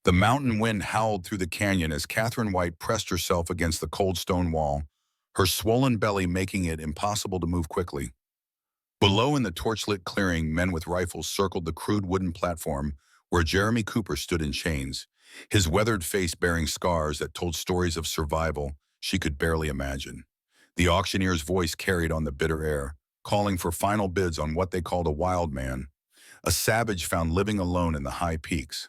The mountain wind howled through the canyon as Catherine White pressed herself against the cold stone wall, her swollen belly making it impossible to move quickly. Below in the torchlit clearing, men with rifles circled the crude wooden platform where Jeremy Cooper stood in chains, his weathered face bearing scars that told stories of survival she could barely imagine. The auctioneer's voice carried on the bitter air, calling for final bids on what they called a wild man, a savage found living alone in the high peaks.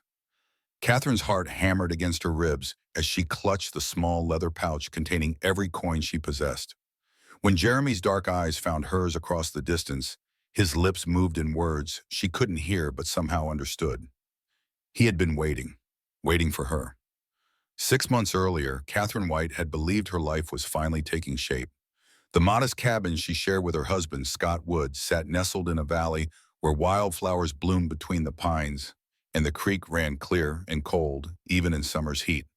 Catherine's heart hammered against her ribs as she clutched the small leather pouch containing every coin she possessed. When Jeremy's dark eyes found hers across the distance, his lips moved in words she couldn't hear but somehow understood. He had been waiting for her. 6 months earlier, Catherine White had believed her life was finally taking shape. The modest cabin she shared with her husband, Scott Wood, sat nestled in a valley where wildflowers bloomed between the pines, and the creek ran clear and cold, even in summer's heat.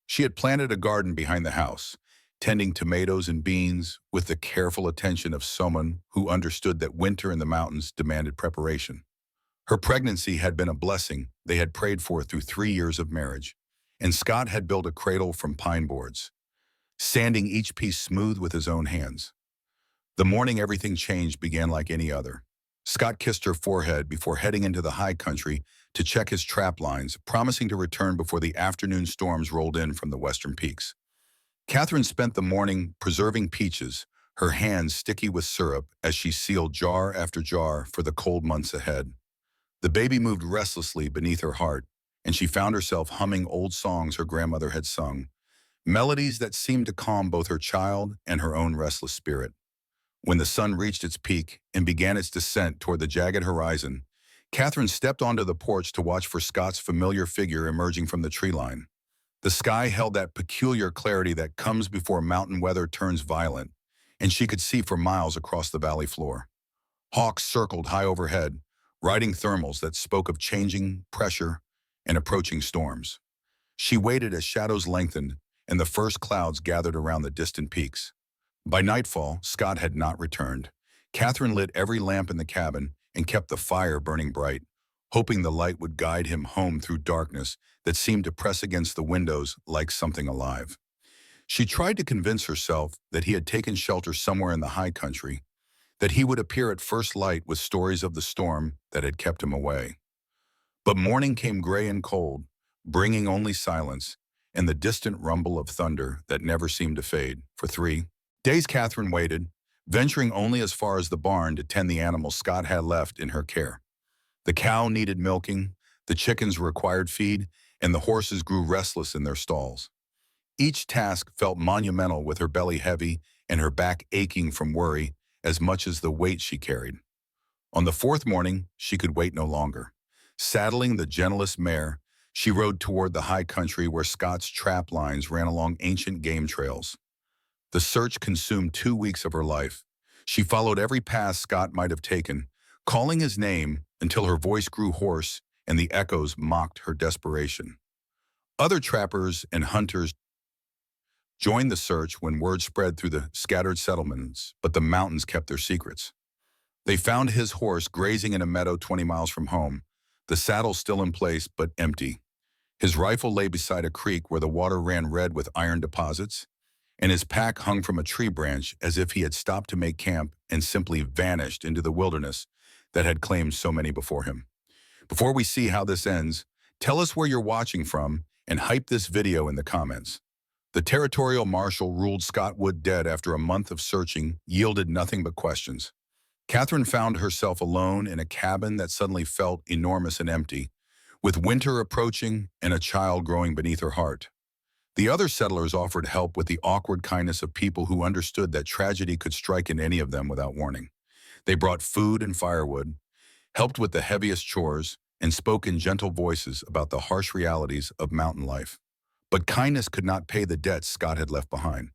She had planted a garden behind the house, tending tomatoes and beans with the careful attention of someone who understood that winter in the mountains demanded preparation. Her pregnancy had been a blessing they had prayed for through 3 years of marriage, and Scott had built a cradle from pine boards, sanding each piece smooth with his own hands. The morning everything changed began like any other. Scott kissed her forehead before heading into the high country to check his trap lines, promising to return before the afternoon storms rolled in from the western peaks. Catherine spent the morning preserving peaches, her hands sticky with syrup as she sealed jar after jar for the cold months ahead. The baby moved restlessly beneath her heart, and she found herself humming old songs her grandmother had sung, melodies that seemed to calm both her child and her own restless spirit. When the sun reached its peak and began its descent toward the jagged horizon, Catherine stepped onto the porch to watch for Scott's familiar figure emerging from the tree line. The sky held that peculiar clarity that comes before mountain weather turns violent, and she could see for miles across the valley floor. Hawks circled high overhead, riding thermals that spoke of changing pressure and approaching storms. She waited as shadows lengthened and the first clouds gathered around the distant peaks. By nightfall, Scott had not returned. Catherine lit every lamp in the cabin and kept the fire burning bright, hoping the light would guide him home through darkness that seemed to press against the windows like something alive. She tried to convince herself that he had taken shelter somewhere in the high country, that he would appear at first light with stories of the storm that had kept him away. But morning came gray and cold, bringing only silence and the distant rumble of thunder that never seemed to fade. For 3 days Catherine waited, venturing only as far as the barn to tend the animals Scott had left in her care. The cow needed milking, the chickens required feed, and the horses grew restless in their stalls. Each task felt monumental, with her belly heavy and her back aching from worry as much as the weight she carried. On the fourth morning, she could wait no longer. Saddling the gentlest mare, she rode toward the high country where Scott's trap lines ran along ancient game trails. The search consumed 2 weeks of her life. She followed every path Scott might have taken, calling his name until her voice grew hoarse and the echoes mocked her desperation. Other trappers and hunters joined the search when word spread through the scattered settlements, but the mountains kept their secrets. They found his horse grazing in a meadow 20 miles from home, the saddle still in place but empty. His rifle lay beside a creek where the water ran red with iron deposits, and his pack hung from a tree branch as if he had stopped to make camp and simply vanished into the wilderness that had claimed so many before him. Before we see how this ends, tell us where you're watching from and hype this video in the comments. The territorial marshal ruled Scott Wood dead after a month of searching yielded nothing but questions. Catherine found herself alone in a cabin that suddenly felt enormous and empty, with winter approaching and a child growing beneath her heart. The other settlers offered help with the awkward kindness of people who understood that tragedy could strike in any of them without warning. They brought food and firewood, helped with the heaviest chores, and spoke in gentle voices about the harsh realities of mountain life. But kindness could not pay the debts Scott had left behind.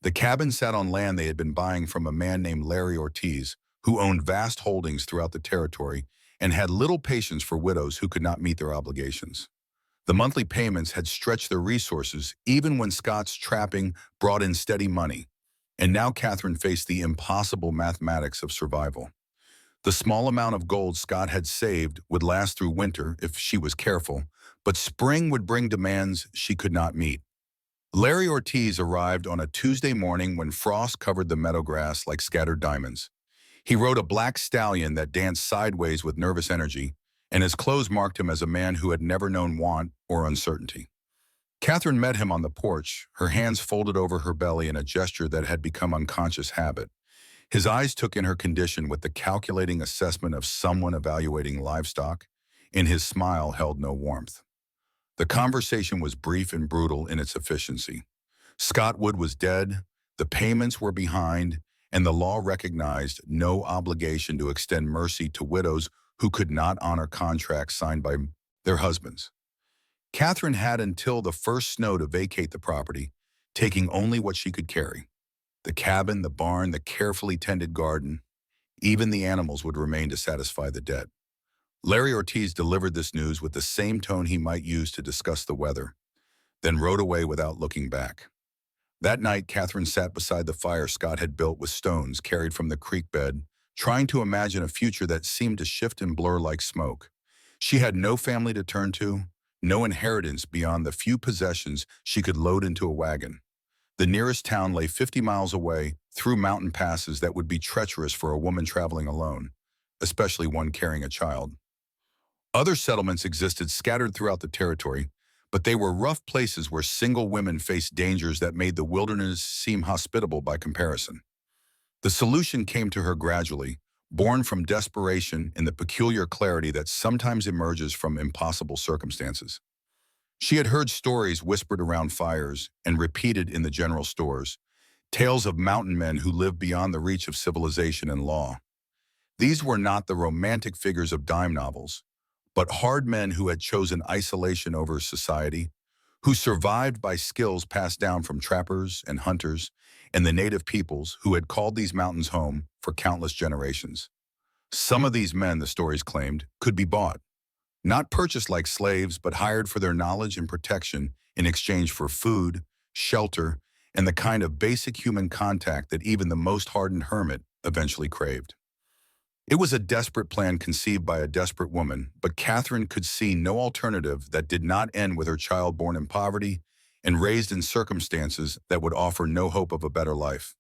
The cabin sat on land they had been buying from a man named Larry Ortiz, who owned vast holdings throughout the territory and had little patience for widows who could not meet their obligations. The monthly payments had stretched their resources even when Scott's trapping brought in steady money, and now Catherine faced the impossible mathematics of survival. The small amount of gold Scott had saved would last through winter if she was careful, But spring would bring demands she could not meet. Larry Ortiz arrived on a Tuesday morning when frost covered the meadow grass like scattered diamonds. He rode a black stallion that danced sideways with nervous energy, and his clothes marked him as a man who had never known want or uncertainty. Catherine met him on the porch, her hands folded over her belly in a gesture that had become unconscious habit. His eyes took in her condition with the calculating assessment of someone evaluating livestock, and his smile held no warmth. The conversation was brief and brutal in its efficiency. Scott Wood was dead, the payments were behind, and the law recognized no obligation to extend mercy to widows who could not honor contracts signed by their husbands. Catherine had until the first snow to vacate the property, taking only what she could carry. The cabin, the barn, the carefully tended garden, even the animals would remain to satisfy the debt. Larry Ortiz delivered this news with the same tone he might use to discuss the weather, then rode away without looking back. That night, Catherine sat beside the fire Scott had built with stones carried from the creek bed, trying to imagine a future that seemed to shift and blur like smoke. She had no family to turn to, no inheritance beyond the few possessions she could load into a wagon. The nearest town lay 50 miles away, through mountain passes that would be treacherous for a woman traveling alone, especially one carrying a child. Other settlements existed scattered throughout the territory, but they were rough places where single women faced dangers that made the wilderness seem hospitable by comparison. The solution came to her gradually, born from desperation and the peculiar clarity that sometimes emerges from impossible circumstances. She had heard stories whispered around fires and repeated in the general stores, tales of mountain men who lived beyond the reach of civilization and law. These were not the romantic figures of dime novels, but hard men who had chosen isolation over society, who survived by skills passed down from trappers and hunters and the native peoples who had called these mountains home for countless generations. Some of these men, the stories claimed, could be bought, not purchased like slaves, but hired for their knowledge and protection in exchange for food, shelter, and the kind of basic human contact that even the most hardened hermit eventually craved. It was a desperate plan conceived by a desperate woman, but Catherine could see no alternative that did not end with her child born in poverty and raised in circumstances that would offer no hope of a better life.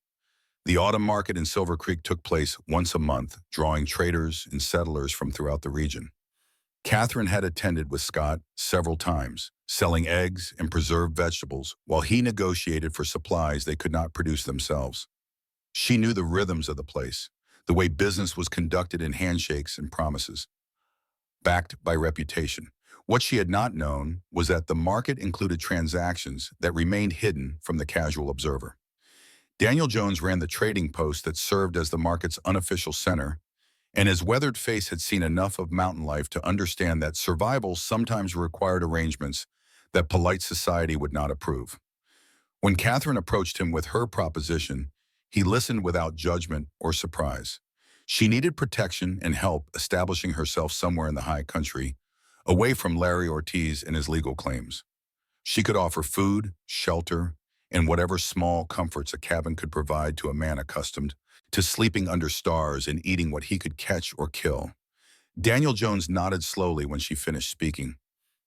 The autumn market in Silver Creek took place once a month, drawing traders and settlers from throughout the region. Catherine had attended with Scott several times, selling eggs and preserved vegetables while he negotiated for supplies they could not produce themselves. She knew the rhythms of the place, the way business was conducted in handshakes and promises, backed by reputation. What she had not known was that the market included transactions that remained hidden from the casual observer. Daniel Jones ran the trading post that served as the market's unofficial center, and his weathered face had seen enough of mountain life to understand that survival sometimes required arrangements that polite society would not approve. When Catherine approached him with her proposition, he listened without judgment or surprise. She needed protection and help establishing herself somewhere in the high country, away from Larry Ortiz and his legal claims. She could offer food, shelter, and whatever small comforts a cabin could provide to a man accustomed to sleeping under stars and eating what he could catch or kill. Daniel Jones nodded slowly when she finished speaking,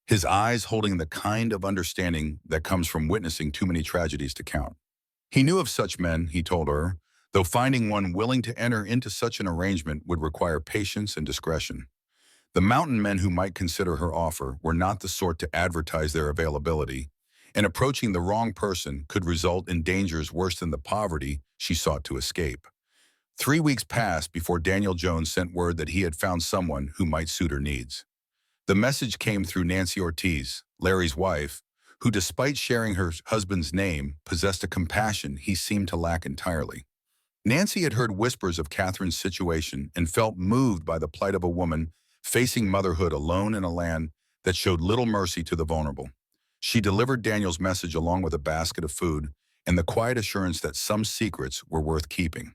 his eyes holding the kind of understanding that comes from witnessing too many tragedies to count. He knew of such men, he told her, though finding one willing to enter into such an arrangement would require patience and discretion. The mountain men who might consider her offer were not the sort to advertise their availability, and approaching the wrong person could result in dangers worse than the poverty she sought to escape. 3 weeks passed before Daniel Jones sent word that he had found someone who might suit her needs. The message came through Nancy Ortiz, Larry's wife, who, despite sharing her husband's name, possessed a compassion he seemed to lack entirely. Nancy had heard whispers of Catherine's situation and felt moved by the plight of a woman facing motherhood alone in a land that showed little mercy to the vulnerable. She delivered Daniel's message along with a basket of food and the quiet assurance that some secrets were worth keeping.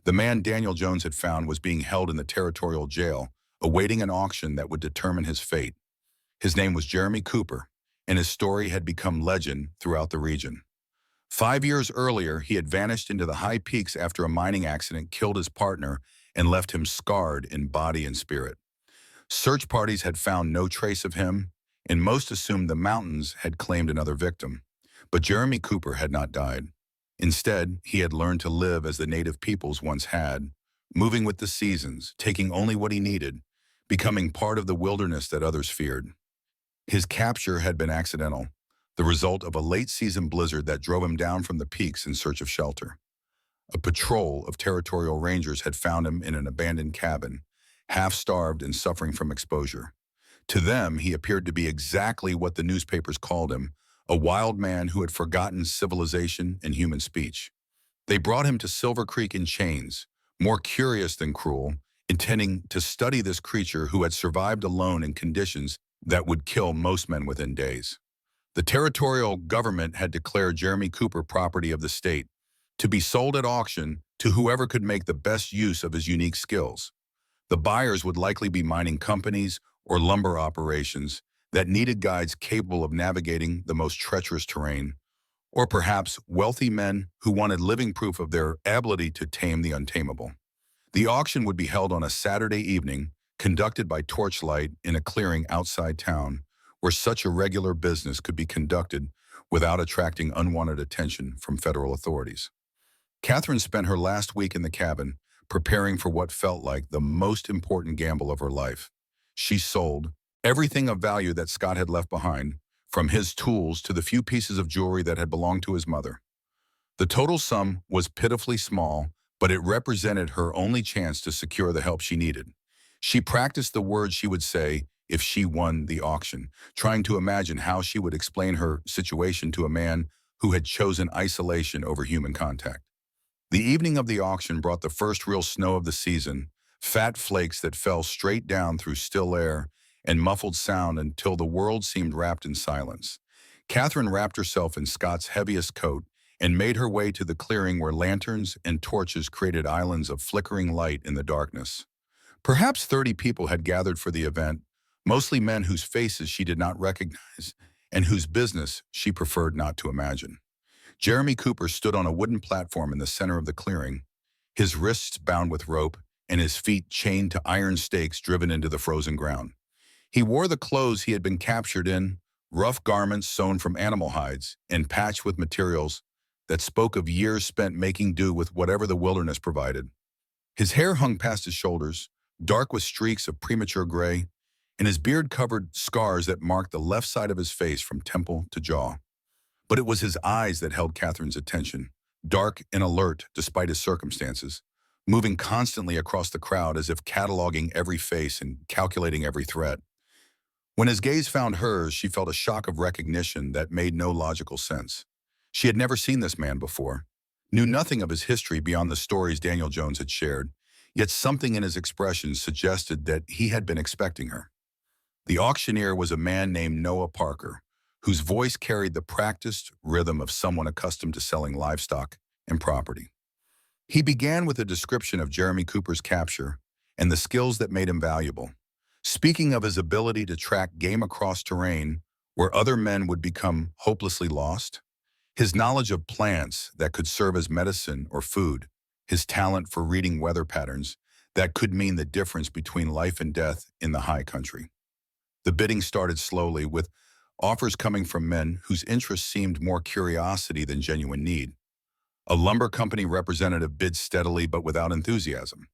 The man Daniel Jones had found was being held in the territorial jail, awaiting an auction that would determine his fate. His name was Jeremy Cooper, and his story had become legend throughout the region. 5 years earlier, he had vanished into the high peaks after a mining accident killed his partner and left him scarred in body and spirit. Search parties had found no trace of him, and most assumed the mountains had claimed another victim. But Jeremy Cooper had not died. Instead, he had learned to live as the native peoples once had, moving with the seasons, taking only what he needed, becoming part of the wilderness that others feared. His capture had been accidental, the result of a late-season blizzard that drove him down from the peaks in search of shelter. A patrol of territorial rangers had found him in an abandoned cabin, half-starved and suffering from exposure. To them, he appeared to be exactly what the newspapers called him, a wild man who had forgotten civilization and human speech. They brought him to Silver Creek in chains, more curious than cruel, intending to study this creature who had survived alone in conditions that would kill most men within days. The territorial government had declared Jeremy Cooper property of the state, to be sold at auction to whoever could make the best use of his unique skills. The buyers would likely be mining companies or lumber operations that needed guides capable of navigating the most treacherous terrain, or perhaps wealthy men who wanted living proof of their ability to tame the untamable. The auction would be held on a Saturday evening, conducted by torchlight in a clearing outside town, where such irregular business could be conducted without attracting unwanted attention from federal authorities. Catherine spent her last week in the cabin, preparing for what felt like the most important gamble of her life. She sold everything of value that Scott had left behind, from his tools to the few pieces of jewelry that had belonged to his mother. The total sum was pitifully small, but it represented her only chance to secure the help she needed. She practiced the words she would say if she won the auction, trying to imagine how she would explain her situation to a man who had chosen isolation over human contact. The evening of the auction brought the first real snow of the season, fat flakes that fell straight down through still air and muffled sound until the world seemed wrapped in silence. Catherine wrapped herself in Scott's heaviest coat and made her way to the clearing where lanterns and torches created islands of flickering light in the darkness. Perhaps 30 people had gathered for the event, mostly men whose faces she did not recognize and whose business she preferred not to imagine. Jeremy Cooper stood on a wooden platform in the center of the clearing, his wrists bound with rope and his feet chained to iron stakes driven into the frozen ground. He wore the clothes he had been captured in, rough garments sewn from animal hides and patched with materials that spoke of years spent making do with whatever the wilderness provided. His hair hung past his shoulders, dark with streaks of premature gray, and his beard covered scars that marked the left side of his face from temple to jaw. But it was his eyes that held Catherine's attention, dark and alert despite his circumstances, moving constantly across the crowd as if cataloging every face and calculating every threat. When his gaze found hers, she felt a shock of recognition that made no logical sense. She had never seen this man before, knew nothing of his history beyond the stories Daniel Jones had shared, yet something in his expression suggested that he had been expecting her. The auctioneer was a man named Noah Parker, whose voice carried the practiced rhythm of someone accustomed to selling livestock and property. He began with a description of Jeremy Cooper's capture and the skills that made him valuable, speaking of his ability to track game across terrain where other men would become hopelessly lost, his knowledge of plants that could serve as medicine or food, his talent for reading weather patterns that could mean the difference between life and death in the high country. The bidding started slowly, with offers coming from men whose interests seemed more curiosity than genuine need. A lumber company representative bid steadily but without enthusiasm,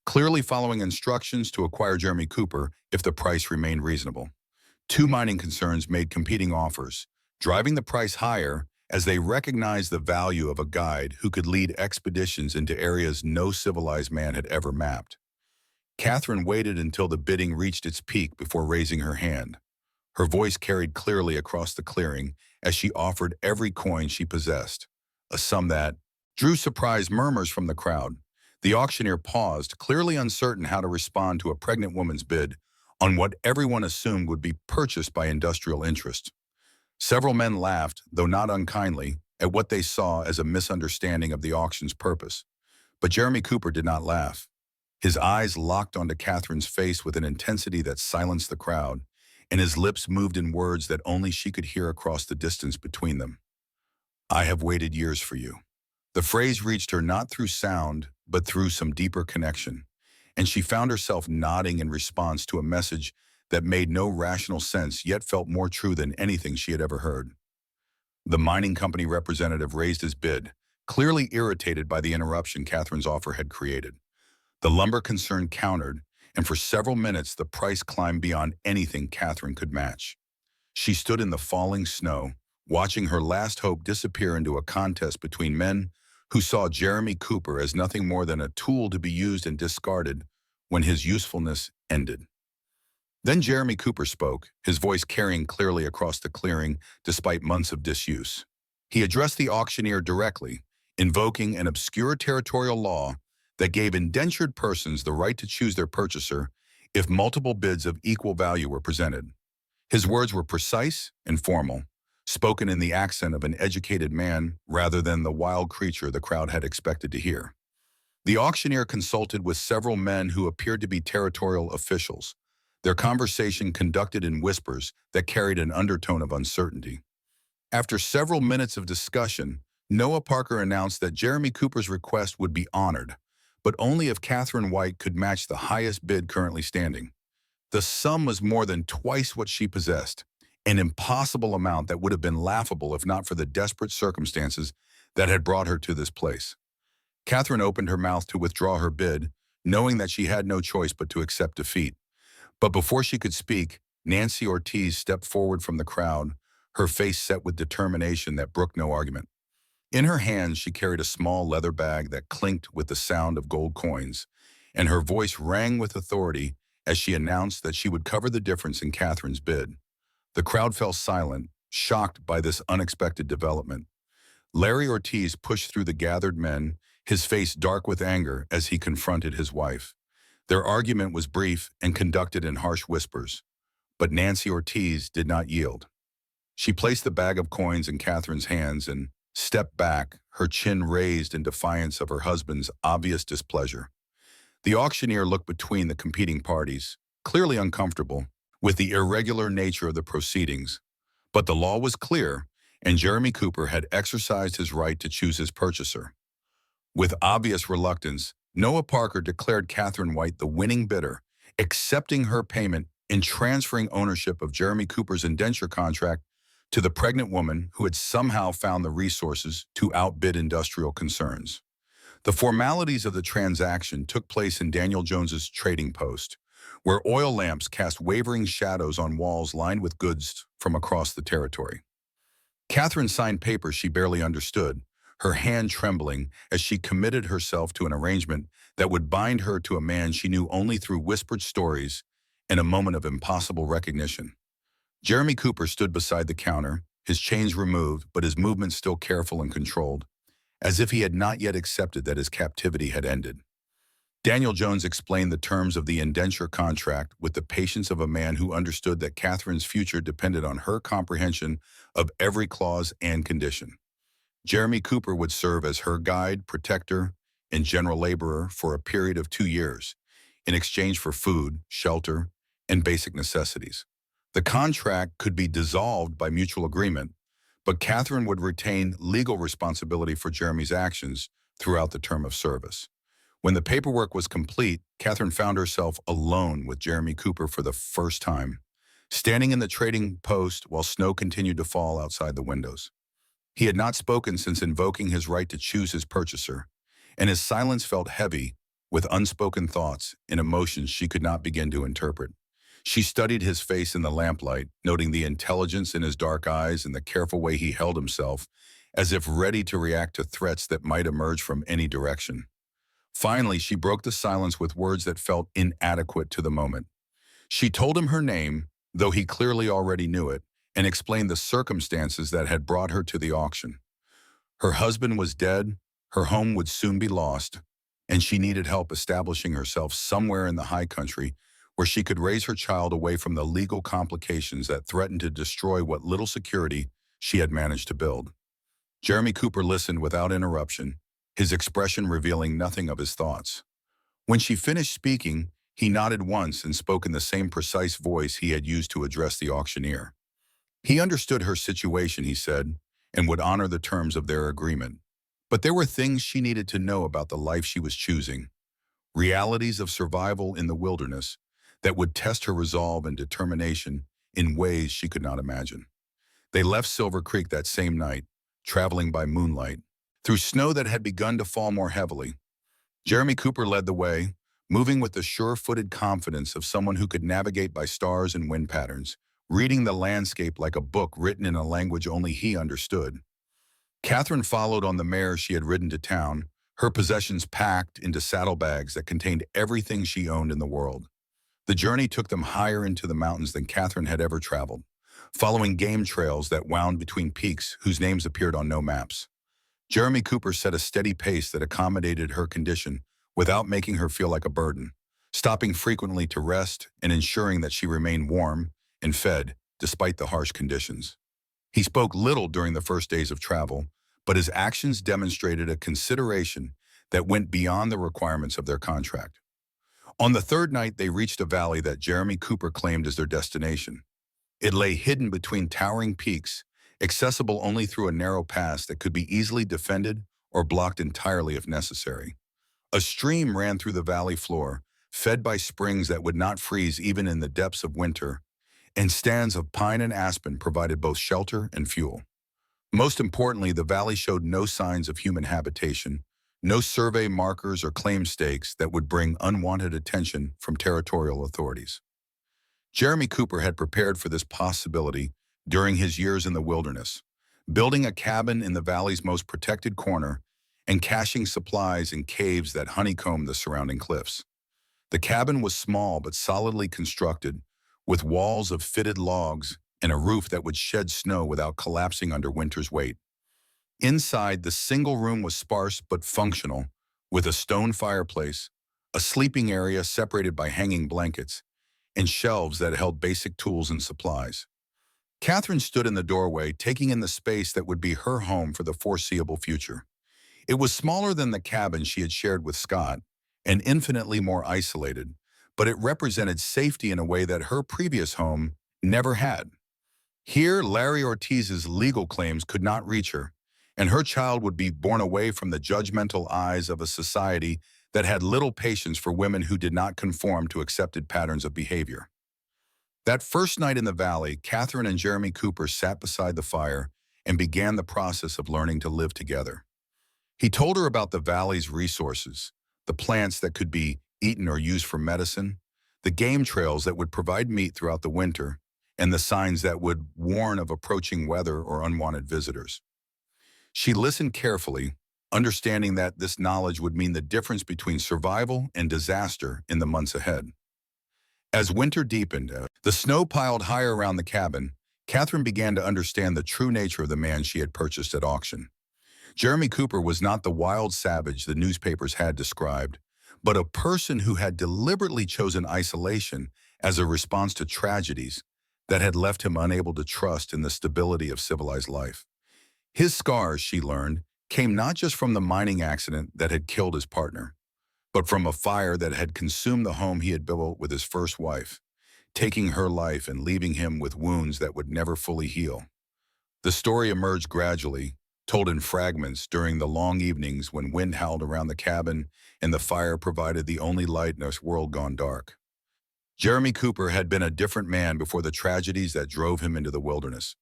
clearly following instructions to acquire Jeremy Cooper if the price remained reasonable. Two mining concerns made competing offers, driving the price higher as they recognized the value of a guide who could lead expeditions into areas no civilized man had ever mapped. Catherine waited until the bidding reached its peak before raising her hand. Her voice carried clearly across the clearing as she offered every coin she possessed, a sum that drew surprised murmurs from the crowd. The auctioneer paused, clearly uncertain how to respond to a pregnant woman's bid on what everyone assumed would be purchased by industrial interest. Several men laughed, though not unkindly, at what they saw as a misunderstanding of the auction's purpose. But Jeremy Cooper did not laugh. His eyes locked onto Catherine's face with an intensity that silenced the crowd, and his lips moved in words that only she could hear across the distance between them. "I have waited years for you." The phrase reached her not through sound, but through some deeper connection, and she found herself nodding in response to a message that made no rational sense yet felt more true than anything she had ever heard. The mining company representative raised his bid, clearly irritated by the interruption Catherine's offer had created. The lumber concern countered, and for several minutes the price climbed beyond anything Catherine could match. She stood in the falling snow, watching her last hope disappear into a contest between men who saw Jeremy Cooper as nothing more than a tool to be used and discarded when his usefulness ended. Then Jeremy Cooper spoke, his voice carrying clearly across the clearing despite months of disuse. He addressed the auctioneer directly, invoking an obscure territorial law that gave indentured persons the right to choose their purchaser if multiple bids of equal value were presented. His words were precise and formal, spoken in the accent of an educated man rather than the wild creature the crowd had expected to hear. The auctioneer consulted with several men who appeared to be territorial officials, their conversation conducted in whispers that carried an undertone of uncertainty. After several minutes of discussion, Noah Parker announced that Jeremy Cooper's request would be honored, but only if Catherine White could match the highest bid currently standing. The sum was more than twice what she possessed, an impossible amount that would have been laughable if not for the desperate circumstances that had brought her to this place. Catherine opened her mouth to withdraw her bid, knowing that she had no choice but to accept defeat. But before she could speak, Nancy Ortiz stepped forward from the crowd, her face set with determination that brooked no argument. In her hands, she carried a small leather bag that clinked with the sound of gold coins, and her voice rang with authority as she announced that she would cover the difference in Catherine's bid. The crowd fell silent, shocked by this unexpected development. Larry Ortiz pushed through the gathered men, his face dark with anger as he confronted his wife. Their argument was brief and conducted in harsh whispers, but Nancy Ortiz did not yield. She placed the bag of coins in Catherine's hands and stepped back, her chin raised in defiance of her husband's obvious displeasure. The auctioneer looked between the competing parties, clearly uncomfortable with the irregular nature of the proceedings. But the law was clear, and Jeremy Cooper had exercised his right to choose his purchaser. With obvious reluctance, Noah Parker declared Catherine White the winning bidder, accepting her payment and transferring ownership of Jeremy Cooper's indenture contract to the pregnant woman who had somehow found the resources to outbid industrial concerns. The formalities of the transaction took place in Daniel Jones's trading post, where oil lamps cast wavering shadows on walls lined with goods from across the territory. Catherine signed papers she barely understood, her hand trembling as she committed herself to an arrangement that would bind her to a man she knew only through whispered stories and a moment of impossible recognition. Jeremy Cooper stood beside the counter, his chains removed but his movements still careful and controlled, as if he had not yet accepted that his captivity had ended. Daniel Jones explained the terms of the indenture contract with the patience of a man who understood that Catherine's future depended on her comprehension of every clause and condition. Jeremy Cooper would serve as her guide, protector, and general laborer for a period of 2 years, in exchange for food, shelter, and basic necessities. The contract could be dissolved by mutual agreement, but Catherine would retain legal responsibility for Jeremy's actions throughout the term of service. When the paperwork was complete, Catherine found herself alone with Jeremy Cooper for the first time, standing in the trading post while snow continued to fall outside the windows. He had not spoken since invoking his right to choose his purchaser, and his silence felt heavy with unspoken thoughts and emotions she could not begin to interpret. She studied his face in the lamplight, noting the intelligence in his dark eyes and the careful way he held himself, as if ready to react to threats that might emerge from any direction. Finally, she broke the silence with words that felt inadequate to the moment. She told him her name, though he clearly already knew it, and explained the circumstances that had brought her to the auction. Her husband was dead, her home would soon be lost, and she needed help establishing herself somewhere in the high country where she could raise her child away from the legal complications that threatened to destroy what little security she had managed to build. Jeremy Cooper listened without interruption, his expression revealing nothing of his thoughts. When she finished speaking, he nodded once and spoke in the same precise voice he had used to address the auctioneer. He understood her situation, he said, and would honor the terms of their agreement. But there were things she needed to know about the life she was choosing, realities of survival in the wilderness that would test her resolve and determination in ways she could not imagine. They left Silver Creek that same night, traveling by moonlight, through snow that had begun to fall more heavily. Jeremy Cooper led the way, moving with the sure-footed confidence of someone who could navigate by stars and wind patterns, reading the landscape like a book written in a language only he understood. Catherine followed on the mare she had ridden to town, her possessions packed into saddlebags that contained everything she owned in the world. The journey took them higher into the mountains than Catherine had ever traveled, following game trails that wound between peaks whose names appeared on no maps. Jeremy Cooper set a steady pace that accommodated her condition without making her feel like a burden, stopping frequently to rest and ensuring that she remained warm and fed despite the harsh conditions. He spoke little during the first days of travel, but his actions demonstrated a consideration that went beyond the requirements of their contract. On the third night, they reached a valley that Jeremy Cooper claimed as their destination. It lay hidden between towering peaks, accessible only through a narrow pass that could be easily defended or blocked entirely if necessary. A stream ran through the valley floor, fed by springs that would not freeze even in the depths of winter, and stands of pine and aspen provided both shelter and fuel. Most importantly, the valley showed no signs of human habitation, no survey markers or claim stakes that would bring unwanted attention from territorial authorities. Jeremy Cooper had prepared for this possibility during his years in the wilderness, building a cabin in the valley's most protected corner and caching supplies in caves that honeycombed the surrounding cliffs. The cabin was small but solidly constructed, with walls of fitted logs and a roof that would shed snow without collapsing under winter's weight. Inside, the single room was sparse but functional, with a stone fireplace, a sleeping area separated by hanging blankets, and shelves that held basic tools and supplies. Catherine stood in the doorway, taking in the space that would be her home for the foreseeable future. It was smaller than the cabin she had shared with Scott, and infinitely more isolated, but it represented safety in a way that her previous home never had. Here, Larry Ortiz's legal claims could not reach her, and her child would be born away from the judgmental eyes of a society that had little patience for women who did not conform to accepted patterns of behavior. That first night in the valley, Catherine and Jeremy Cooper sat beside the fire and began the process of learning to live together. He told her about the valley's resources, the plants that could be eaten or used for medicine, the game trails that would provide meat throughout the winter, and the signs that would warn of approaching weather or unwanted visitors. She listened carefully, understanding that this knowledge would mean the difference between survival and disaster in the months ahead. As winter deepened, the snow piled higher around the cabin, Catherine began to understand the true nature of the man she had purchased at auction. Jeremy Cooper was not the wild savage the newspapers had described, but a person who had deliberately chosen isolation as a response to tragedies that had left him unable to trust in the stability of civilized life. His scars, she learned, came not just from the mining accident that had killed his partner, but from a fire that had consumed the home he had built with his first wife, taking her life and leaving him with wounds that would never fully heal. The story emerged gradually, told in fragments during the long evenings when wind howled around the cabin and the fire provided the only light in a world gone dark. Jeremy Cooper had been a different man before the tragedies that drove him into the wilderness.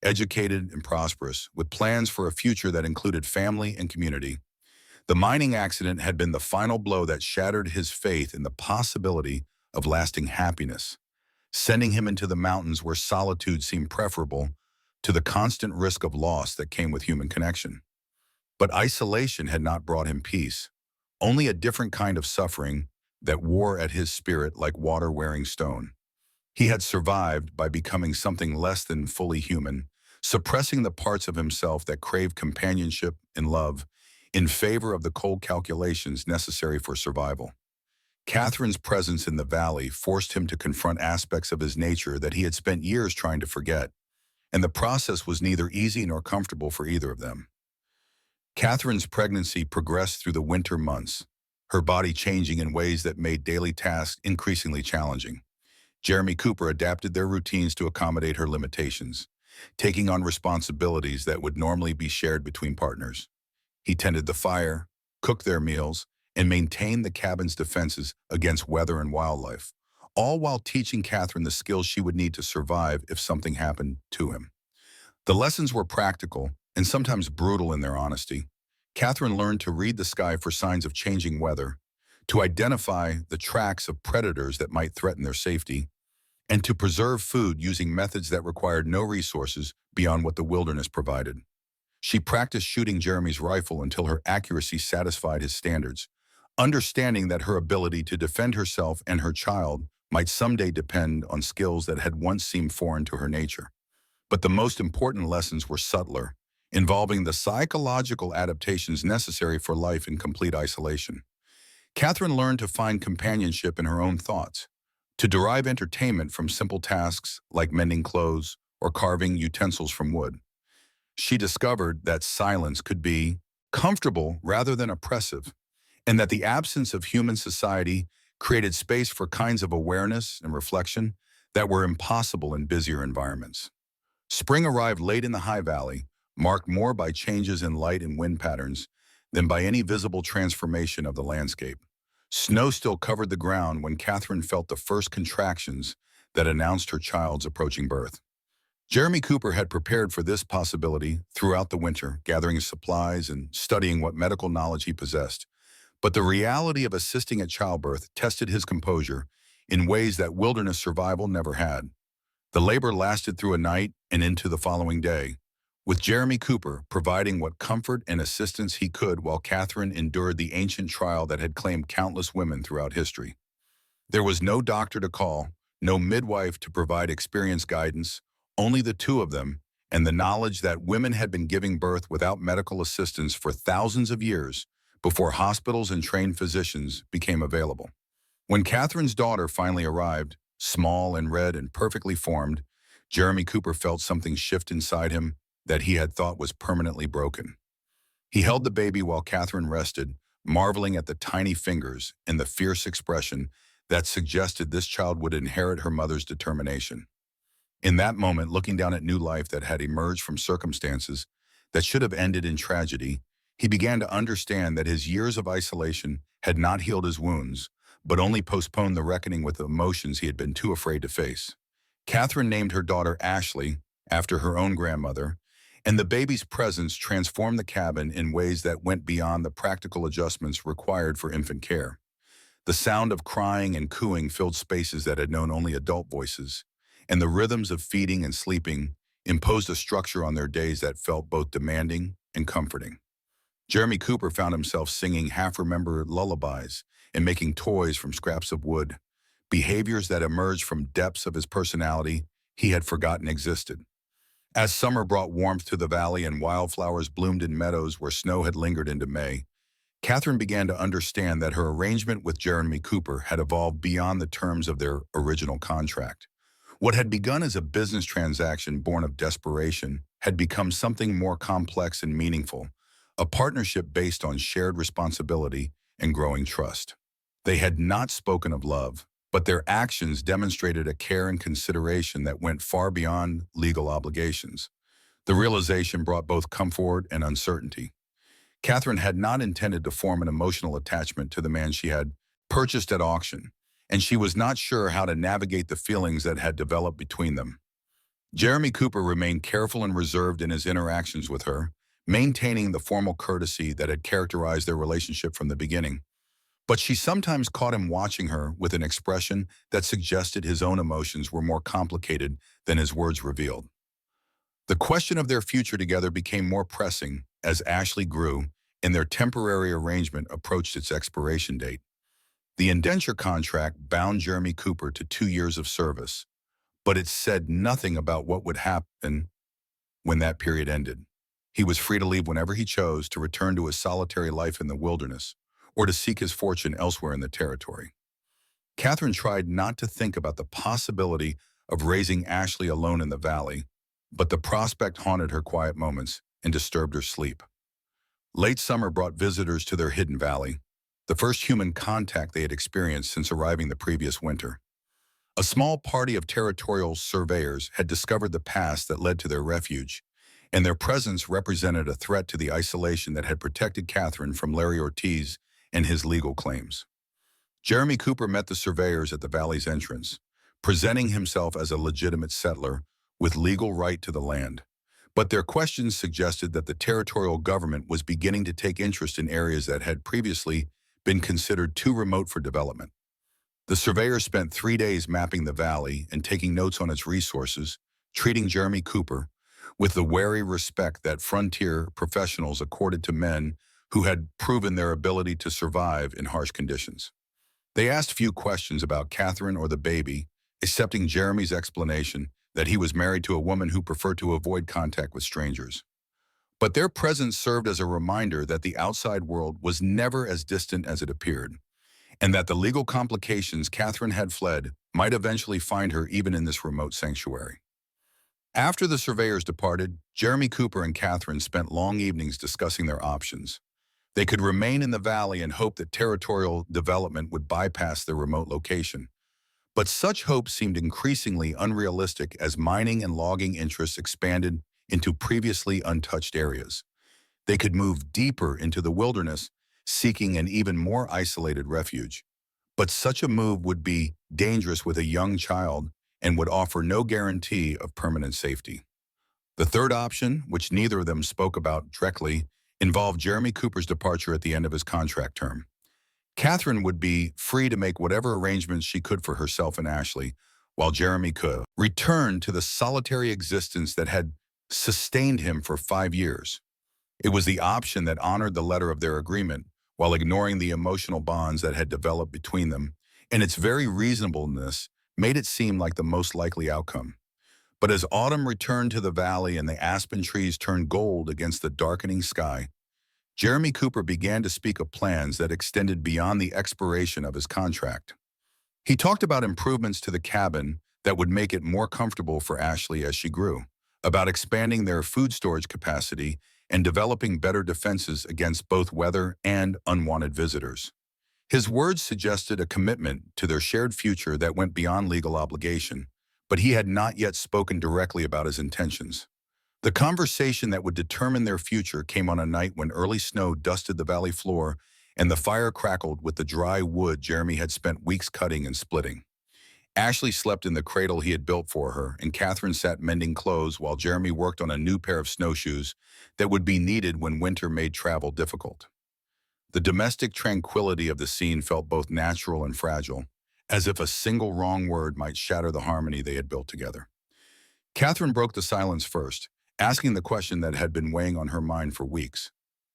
Educated and prosperous, with plans for a future that included family and community. The mining accident had been the final blow that shattered his faith in the possibility of lasting happiness, sending him into the mountains where solitude seemed preferable to the constant risk of loss that came with human connection. But isolation had not brought him peace, only a different kind of suffering that wore at his spirit like water wearing stone. He had survived by becoming something less than fully human, suppressing the parts of himself that craved companionship and love in favor of the cold calculations necessary for survival. Catherine's presence in the valley forced him to confront aspects of his nature that he had spent years trying to forget, and the process was neither easy nor comfortable for either of them. Catherine's pregnancy progressed through the winter months, her body changing in ways that made daily tasks increasingly challenging. Jeremy Cooper adapted their routines to accommodate her limitations, taking on responsibilities that would normally be shared between partners. He tended the fire, cooked their meals, and maintained the cabin's defenses against weather and wildlife, all while teaching Catherine the skills she would need to survive if something happened to him. The lessons were practical and sometimes brutal in their honesty. Catherine learned to read the sky for signs of changing weather, to identify the tracks of predators that might threaten their safety, and to preserve food using methods that required no resources beyond what the wilderness provided. She practiced shooting Jeremy's rifle until her accuracy satisfied his standards, understanding that her ability to defend herself and her child might someday depend on skills that had once seemed foreign to her nature. But the most important lessons were subtler, involving the psychological adaptations necessary for life in complete isolation. Catherine learned to find companionship in her own thoughts, to derive entertainment from simple tasks like mending clothes or carving utensils from wood. She discovered that silence could be comfortable rather than oppressive, and that the absence of human society created space for kinds of awareness and reflection that were impossible in busier environments. Spring arrived late in the High Valley, marked more by changes in light and wind patterns than by any visible transformation of the landscape. Snow still covered the ground when Catherine felt the first contractions that announced her child's approaching birth. Jeremy Cooper had prepared for this possibility throughout the winter, gathering supplies and studying what medical knowledge he possessed. But the reality of assisting at childbirth tested his composure in ways that wilderness survival never had. The labor lasted through a night and into the following day, with Jeremy Cooper providing what comfort and assistance he could while Catherine endured the ancient trial that had claimed countless women throughout history. There was no doctor to call, no midwife to provide experienced guidance, only the two of them, and the knowledge that women had been giving birth without medical assistance for thousands of years before hospitals and trained physicians became available. When Catherine's daughter finally arrived, small and red and perfectly formed, Jeremy Cooper felt something shift inside him that he had thought was permanently broken. He held the baby while Catherine rested, marveling at the tiny fingers and the fierce expression that suggested this child would inherit her mother's determination. In that moment, looking down at new life that had emerged from circumstances that should have ended in tragedy, he began to understand that his years of isolation had not healed his wounds, but only postponed the reckoning with the emotions he had been too afraid to face. Catherine named her daughter Ashley, after her own grandmother, and the baby's presence transformed the cabin in ways that went beyond the practical adjustments required for infant care. The sound of crying and cooing filled spaces that had known only adult voices, and the rhythms of feeding and sleeping imposed a structure on their days that felt both demanding and comforting. Jeremy Cooper found himself singing half-remembered lullabies and making toys from scraps of wood, behaviors that emerged from depths of his personality he had forgotten existed. As summer brought warmth to the valley and wildflowers bloomed in meadows where snow had lingered into May, Catherine began to understand that her arrangement with Jeremy Cooper had evolved beyond the terms of their original contract. What had begun as a business transaction born of desperation had become something more complex and meaningful, a partnership based on shared responsibility and growing trust. They had not spoken of love, but their actions demonstrated a care and consideration that went far beyond legal obligations. The realization brought both comfort and uncertainty. Catherine had not intended to form an emotional attachment to the man she had purchased at auction, and she was not sure how to navigate the feelings that had developed between them. Jeremy Cooper remained careful and reserved in his interactions with her, maintaining the formal courtesy that had characterized their relationship from the beginning. But she sometimes caught him watching her with an expression that suggested his own emotions were more complicated than his words revealed. The question of their future together became more pressing as Ashley grew and their temporary arrangement approached its expiration date. The indenture contract bound Jeremy Cooper to 2 years of service, but it said nothing about what would happen when that period ended. He was free to leave whenever he chose to return to his solitary life in the wilderness or to seek his fortune elsewhere in the territory. Catherine tried not to think about the possibility of raising Ashley alone in the valley, but the prospect haunted her quiet moments and disturbed her sleep. Late summer brought visitors to their hidden valley, the first human contact they had experienced since arriving the previous winter. A small party of territorial surveyors had discovered the pass that led to their refuge, and their presence represented a threat to the isolation that had protected Catherine from Larry Ortiz and his legal claims. Jeremy Cooper met the surveyors at the valley's entrance, presenting himself as a legitimate settler with legal right to the land. But their questions suggested that the territorial government was beginning to take interest in areas that had previously been considered too remote for development. The surveyors spent 3 days mapping the valley and taking notes on its resources, treating Jeremy Cooper with the wary respect that frontier professionals accorded to men who had proven their ability to survive in harsh conditions. They asked few questions about Catherine or the baby, accepting Jeremy's explanation that he was married to a woman who preferred to avoid contact with strangers. But their presence served as a reminder that the outside world was never as distant as it appeared, and that the legal complications Catherine had fled might eventually find her even in this remote sanctuary. After the surveyors departed, Jeremy Cooper and Catherine spent long evenings discussing their options. They could remain in the valley and hope that territorial development would bypass their remote location. But such hope seemed increasingly unrealistic as mining and logging interests expanded into previously untouched areas. They could move deeper into the wilderness, seeking an even more isolated refuge. But such a move would be dangerous with a young child and would offer no guarantee of permanent safety. The third option, which neither of them spoke about directly, involved Jeremy Cooper's departure at the end of his contract term. Catherine would be free to make whatever arrangements she could for herself and Ashley, while Jeremy could return to the solitary existence that had sustained him for 5 years. It was the option that honored the letter of their agreement while ignoring the emotional bonds that had developed between them, and its very reasonableness made it seem like the most likely outcome. But as autumn returned to the valley and the aspen trees turned gold against the darkening sky, Jeremy Cooper began to speak of plans that extended beyond the expiration of his contract. He talked about improvements to the cabin that would make it more comfortable for Ashley as she grew, about expanding their food storage capacity and developing better defenses against both weather and unwanted visitors. His words suggested a commitment to their shared future that went beyond legal obligation, but he had not yet spoken directly about his intentions. The conversation that would determine their future came on a night when early snow dusted the valley floor and the fire crackled with the dry wood Jeremy had spent weeks cutting and splitting. Ashley slept in the cradle he had built for her, and Catherine sat mending clothes while Jeremy worked on a new pair of snowshoes that would be needed when winter made travel difficult. The domestic tranquility of the scene felt both natural and fragile, as if a single wrong word might shatter the harmony they had built together. Catherine broke the silence first, asking the question that had been weighing on her mind for weeks.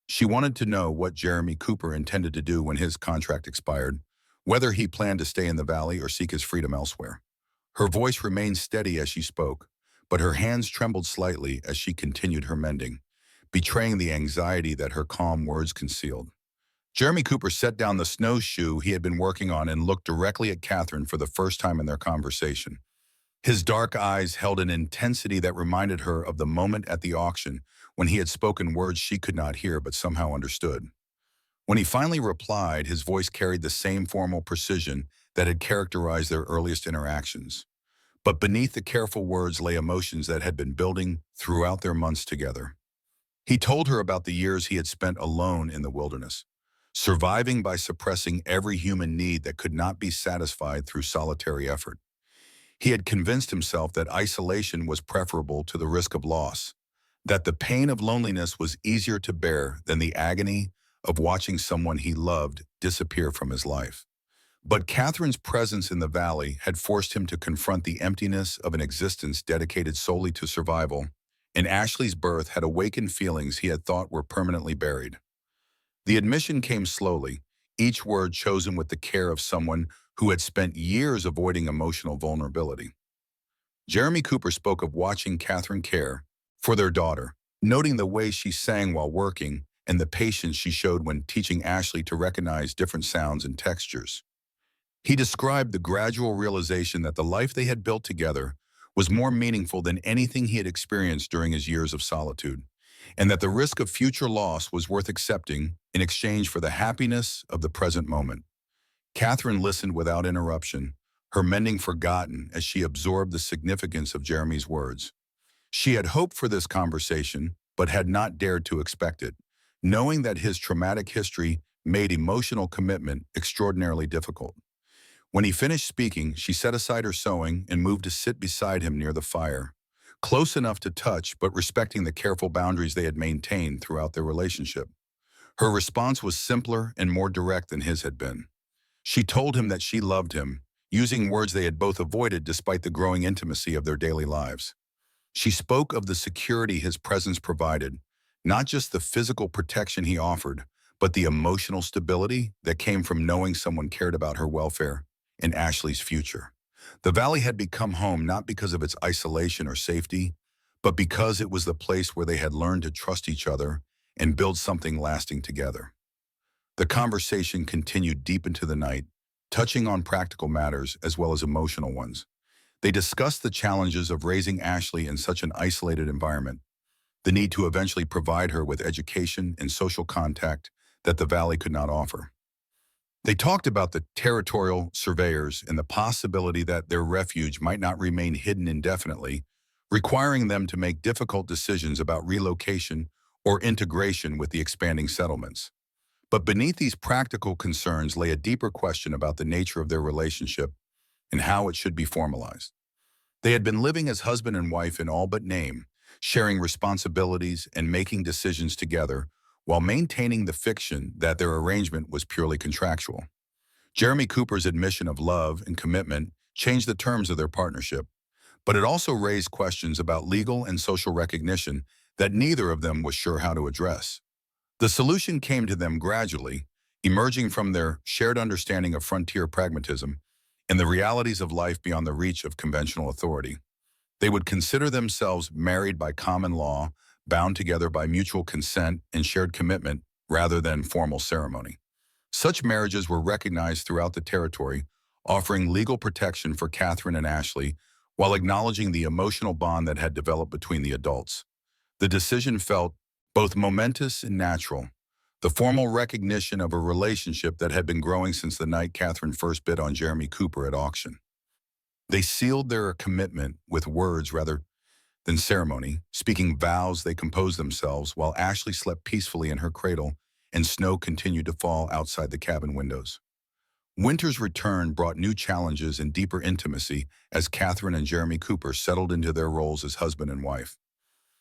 She wanted to know what Jeremy Cooper intended to do when his contract expired, whether he planned to stay in the valley or seek his freedom elsewhere. Her voice remained steady as she spoke, but her hands trembled slightly as she continued her mending, betraying the anxiety that her calm words concealed. Jeremy Cooper set down the snowshoe he had been working on and looked directly at Catherine for the first time in their conversation. His dark eyes held an intensity that reminded her of the moment at the auction when he had spoken words she could not hear but somehow understood. When he finally replied, his voice carried the same formal precision that had characterized their earliest interactions. But beneath the careful words lay emotions that had been building throughout their months together. He told her about the years he had spent alone in the wilderness, surviving by suppressing every human need that could not be satisfied through solitary effort. He had convinced himself that isolation was preferable to the risk of loss, that the pain of loneliness was easier to bear than the agony of watching someone he loved disappear from his life. But Catherine's presence in the valley had forced him to confront the emptiness of an existence dedicated solely to survival, and Ashley's birth had awakened feelings he had thought were permanently buried. The admission came slowly, each word chosen with the care of someone who had spent years avoiding emotional vulnerability. Jeremy Cooper spoke of watching Catherine care for their daughter, noting the way she sang while working and the patience she showed when teaching Ashley to recognize different sounds and textures. He described the gradual realization that the life they had built together was more meaningful than anything he had experienced during his years of solitude, and that the risk of future loss was worth accepting in exchange for the happiness of the present moment. Catherine listened without interruption, her mending forgotten as she absorbed the significance of Jeremy's words. She had hoped for this conversation, but had not dared to expect it, knowing that his traumatic history made emotional commitment extraordinarily difficult. When he finished speaking, she set aside her sewing and moved to sit beside him near the fire, close enough to touch but respecting the careful boundaries they had maintained throughout their relationship. Her response was simpler and more direct than his had been. She told him that she loved him, using words they had both avoided despite the growing intimacy of their daily lives. She spoke of the security his presence provided, not just the physical protection he offered, but the emotional stability that came from knowing someone cared about her welfare and Ashley's future. The valley had become home not because of its isolation or safety, but because it was the place where they had learned to trust each other and build something lasting together. The conversation continued deep into the night, touching on practical matters as well as emotional ones. They discussed the challenges of raising Ashley in such an isolated environment, the need to eventually provide her with education and social contact that the valley could not offer. They talked about the territorial surveyors and the possibility that their refuge might not remain hidden indefinitely, requiring them to make difficult decisions about relocation or integration with the expanding settlements. But beneath these practical concerns lay a deeper question about the nature of their relationship and how it should be formalized. They had been living as husband and wife in all but name, sharing responsibilities and making decisions together while maintaining the fiction that their arrangement was purely contractual. Jeremy Cooper's admission of love and commitment changed the terms of their partnership, but it also raised questions about legal and social recognition that neither of them was sure how to address. The solution came to them gradually, emerging from their shared understanding of frontier pragmatism and the realities of life beyond the reach of conventional authority. They would consider themselves married by common law, bound together by mutual consent and shared commitment rather than formal ceremony. Such marriages were recognized throughout the territory, offering legal protection for Catherine and Ashley while acknowledging the emotional bond that had developed between the adults. The decision felt both momentous and natural, the formal recognition of a relationship that had been growing since the night Catherine first bid on Jeremy Cooper at auction. They sealed their commitment with words rather than ceremony, speaking vows they composed themselves while Ashley slept peacefully in her cradle and snow continued to fall outside the cabin windows. Winter's return brought new challenges and deeper intimacy as Catherine and Jeremy Cooper settled into their roles as husband and wife.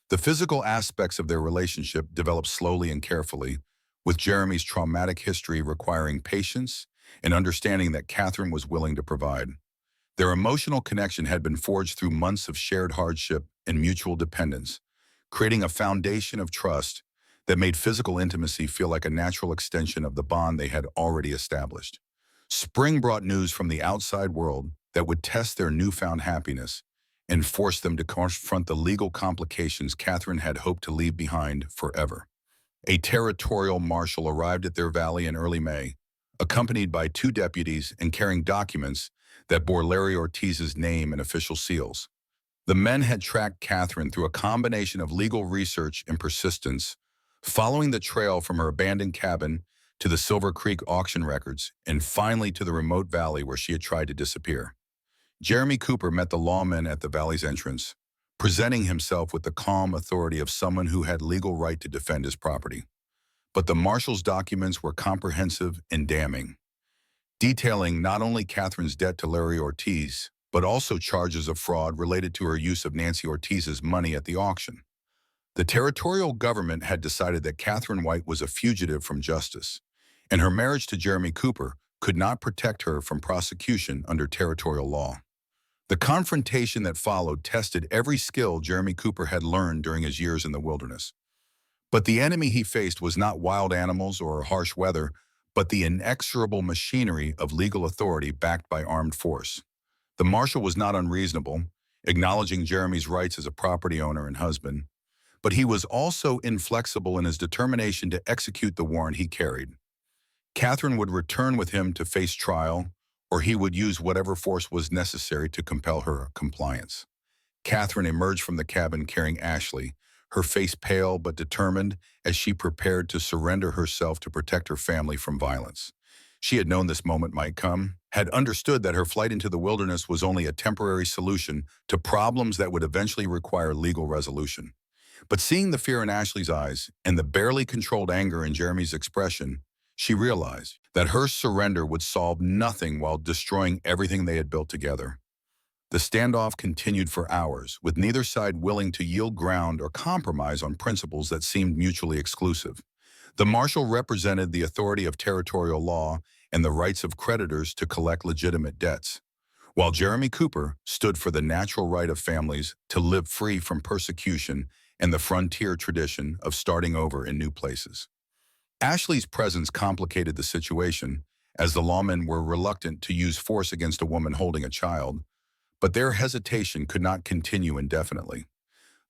The physical aspects of their relationship developed slowly and carefully, with Jeremy's traumatic history requiring patience and understanding that Catherine was willing to provide. Their emotional connection had been forged through months of shared hardship and mutual dependence, creating a foundation of trust that made physical intimacy feel like a natural extension of the bond they had already established. Spring brought news from the outside world that would test their newfound happiness and force them to confront the legal complications Catherine had hoped to leave behind forever. A territorial marshal arrived at their valley in early May, accompanied by two deputies and carrying documents that bore Larry Ortiz's name and official seals. The men had tracked Catherine through a combination of legal research and persistence, following the trail from her abandoned cabin to the Silver Creek auction records and finally to the remote valley where she had tried to disappear. Jeremy Cooper met the lawmen at the valley's entrance, presenting himself with the calm authority of someone who had legal right to defend his property. But the marshal's documents were comprehensive and damning, detailing not only Catherine's debt to Larry Ortiz, but also charges of fraud related to her use of Nancy Ortiz's money at the auction. The territorial government had decided that Catherine White was a fugitive from justice, and her marriage to Jeremy Cooper could not protect her from prosecution under territorial law. The confrontation that followed tested every skill Jeremy Cooper had learned during his years in the wilderness. But the enemy he faced was not wild animals or harsh weather, but the inexorable machinery of legal authority backed by armed force. The marshal was not unreasonable, acknowledging Jeremy's rights as a property owner and husband, but he was also inflexible in his determination to execute the warrant he carried. Catherine would return with him to face trial, or he would use whatever force was necessary to compel her compliance. Catherine emerged from the cabin carrying Ashley, her face pale but determined as she prepared to surrender herself to protect her family from violence. She had known this moment might come, had understood that her flight into the wilderness was only a temporary solution to problems that would eventually require legal resolution. But seeing the fear in Ashley's eyes and the barely controlled anger in Jeremy's expression, She realized that her surrender would solve nothing while destroying everything they had built together. The standoff continued for hours, with neither side willing to yield ground or compromise on principles that seemed mutually exclusive. The marshal represented the authority of territorial law and the rights of creditors to collect legitimate debts, while Jeremy Cooper stood for the natural right of families to live free from persecution and the frontier tradition of starting over in new places. Ashley's presence complicated the situation, as the lawmen were reluctant to use force against a woman holding a child, but their hesitation could not continue indefinitely.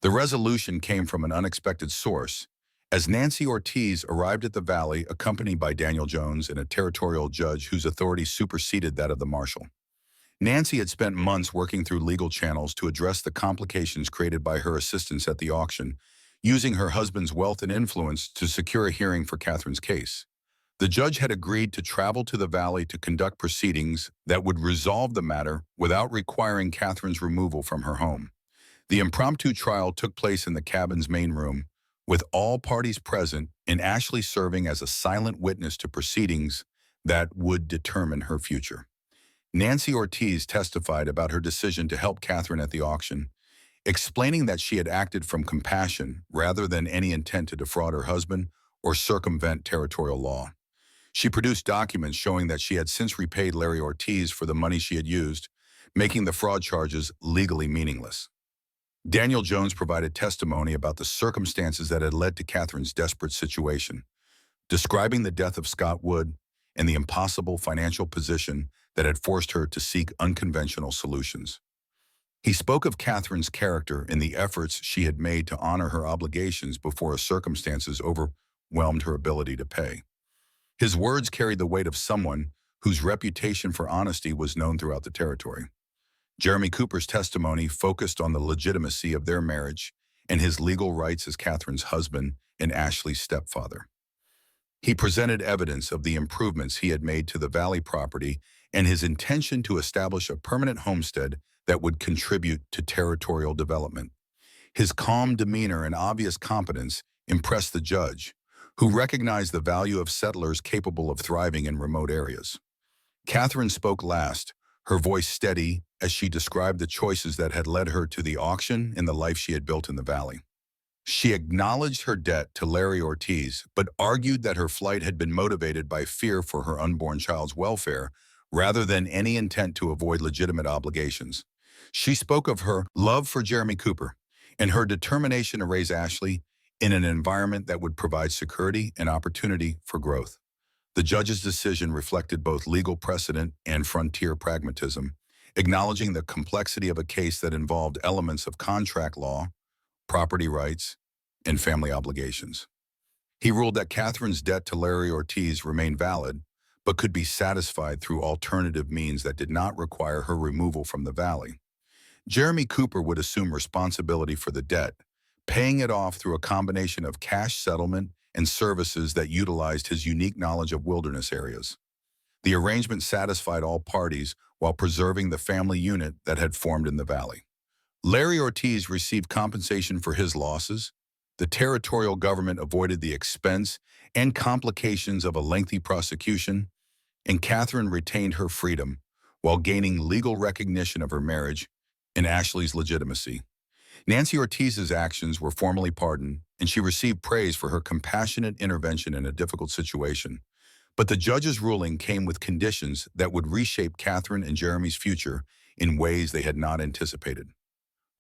The resolution came from an unexpected source, as Nancy Ortiz arrived at the Valley accompanied by Daniel Jones and a territorial judge whose authority superseded that of the marshal. Nancy had spent months working through legal channels to address the complications created by her assistance at the auction, using her husband's wealth and influence to secure a hearing for Catherine's case. The judge had agreed to travel to the Valley to conduct proceedings that would resolve the matter without requiring Catherine's removal from her home. The impromptu trial took place in the cabin's main room, with all parties present and Ashley serving as a silent witness to proceedings that would determine her future. Nancy Ortiz testified about her decision to help Catherine at the auction, explaining that she had acted from compassion rather than any intent to defraud her husband or circumvent territorial law. She produced documents showing that she had since repaid Larry Ortiz for the money she had used, making the fraud charges legally meaningless. Daniel Jones provided testimony about the circumstances that had led to Catherine's desperate situation, describing the death of Scott Wood and the impossible financial position that had forced her to seek unconventional solutions. He spoke of Catherine's character and the efforts she had made to honor her obligations before circumstances overwhelmed her ability to pay. His words carried the weight of someone whose reputation for honesty was known throughout the territory. Jeremy Cooper's testimony focused on the legitimacy of their marriage and his legal rights as Catherine's husband and Ashley's stepfather. He presented evidence of the improvements he had made to the Valley property and his intention to establish a permanent homestead that would contribute to territorial development. His calm demeanor and obvious competence impressed the judge, who recognized the value of settlers capable of thriving in remote areas. Catherine spoke last, her voice steady as she described the choices that had led her to the auction and the life she had built in the Valley. She acknowledged her debt to Larry Ortiz, but argued that her flight had been motivated by fear for her unborn child's welfare rather than any intent to avoid legitimate obligations. She spoke of her love for Jeremy Cooper and her determination to raise Ashley in an environment that would provide security and opportunity for growth. The judge's decision reflected both legal precedent and frontier pragmatism, acknowledging the complexity of a case that involved elements of contract law, property rights, and family obligations. He ruled that Catherine's debt to Larry Ortiz remained valid, but could be satisfied through alternative means that did not require her removal from the Valley. Jeremy Cooper would assume responsibility for the debt, paying it off through a combination of cash settlement and services that utilized his unique knowledge of wilderness areas. The arrangement satisfied all parties while preserving the family unit that had formed in the Valley. Larry Ortiz received compensation for his losses. The territorial government avoided the expense and complications of a lengthy prosecution, and Catherine retained her freedom while gaining legal recognition of her marriage and Ashley's legitimacy. Nancy Ortiz's actions were formally pardoned, and she received praise for her compassionate intervention in a difficult situation. But the judge's ruling came with conditions that would reshape Catherine and Jeremy's future in ways they had not anticipated.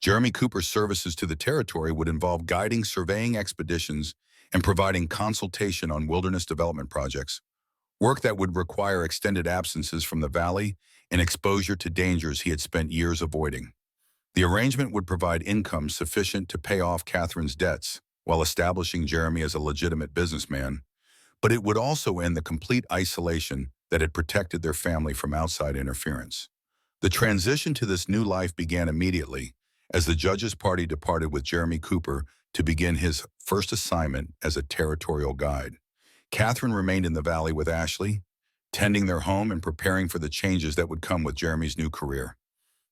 Jeremy Cooper's services to the territory would involve guiding surveying expeditions and providing consultation on wilderness development projects, work that would require extended absences from the Valley and exposure to dangers he had spent years avoiding. The arrangement would provide income sufficient to pay off Catherine's debts while establishing Jeremy as a legitimate businessman, but it would also end the complete isolation that had protected their family from outside interference. The transition to this new life began immediately as the judge's party departed with Jeremy Cooper to begin his first assignment as a territorial guide. Catherine remained in the Valley with Ashley, tending their home and preparing for the changes that would come with Jeremy's new career.